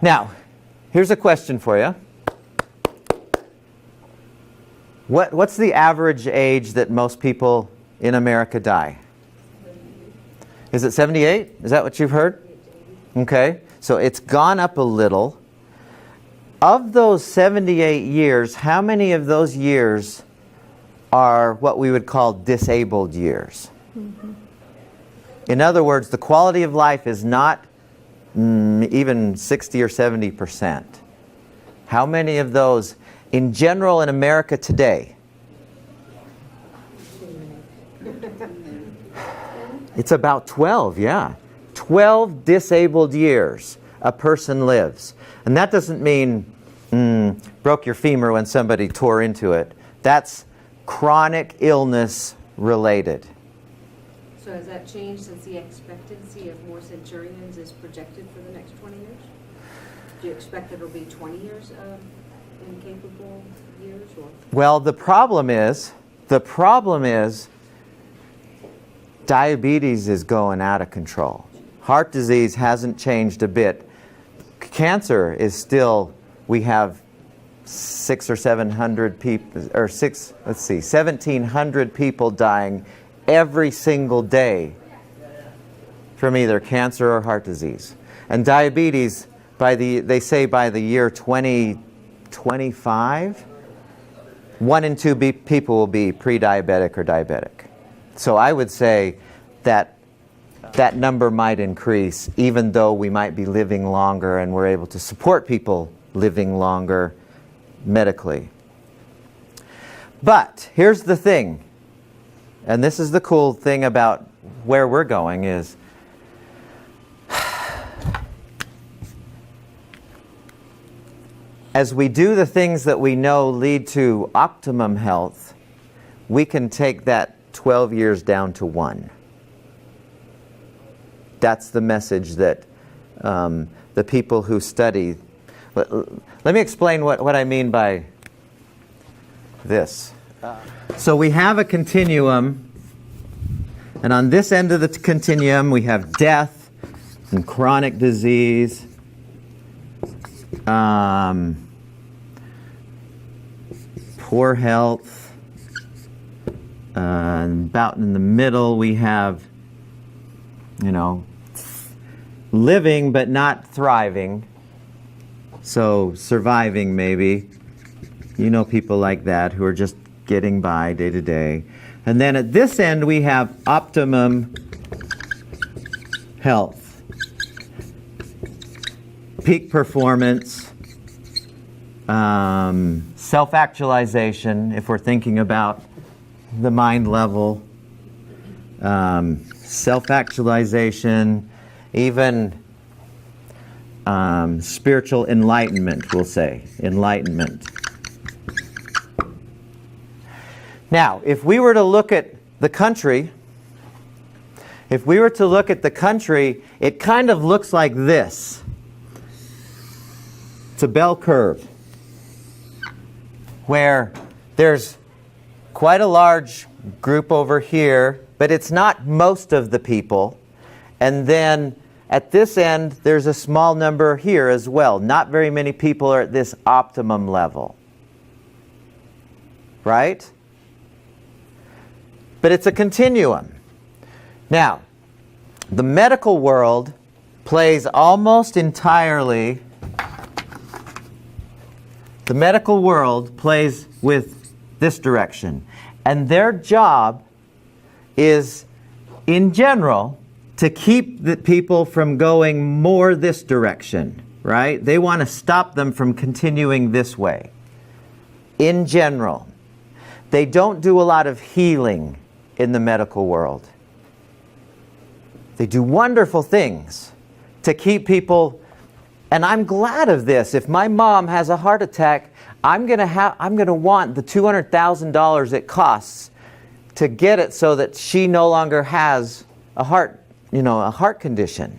Now, here's a question for you. What's the average age that most people in America die? Is it 78? Is that what you've heard? Okay, so it's gone up a little. Of those 78 years, how many of those years are what we would call disabled years? Mm-hmm. In other words, the quality of life is not even 60 or 70%. How many of those, in general in America today? It's about 12, yeah. 12 disabled years a person lives. And that doesn't mean broke your femur when somebody tore into it. That's chronic illness related. So has that changed since the expectancy of more centurions is projected for the next 20 years? Do you expect that it'll be 20 years of incapable years? Or? Well, the problem is diabetes is going out of control. Heart disease hasn't changed a bit. Cancer is still, we have 600 or 700 people, or 1,700 people dying every single day from either cancer or heart disease. And diabetes, they say by the year 2025, 1 in 2 people will be pre-diabetic or diabetic. So I would say that that number might increase, even though we might be living longer and we're able to support people living longer medically. But here's the thing, and this is the cool thing about where we're going is, as we do the things that we know lead to optimum health, we can take that 12 years down to 1. That's the message that the people who study. Let me explain what I mean by this. So we have a continuum, and on this end of the continuum we have death and chronic disease, poor health, about in the middle we have, living but not thriving, so surviving maybe. People like that who are just getting by day to day. And then at this end we have optimum health, peak performance, self-actualization, if we're thinking about the mind level, self-actualization, even spiritual enlightenment, we'll say, enlightenment. Now, if we were to look at the country, it kind of looks like this. It's a bell curve where there's quite a large group over here, but it's not most of the people. And then at this end, there's a small number here as well. Not very many people are at this optimum level. Right? But it's a continuum. Now, the medical world plays almost entirely, with this direction. And their job is, in general, to keep the people from going more this direction, right? They want to stop them from continuing this way. In general. They don't do a lot of healing in the medical world. They do wonderful things to keep people, and I'm glad of this. If my mom has a heart attack, I'm going to want the $200,000 it costs to get it so that she no longer has a heart condition.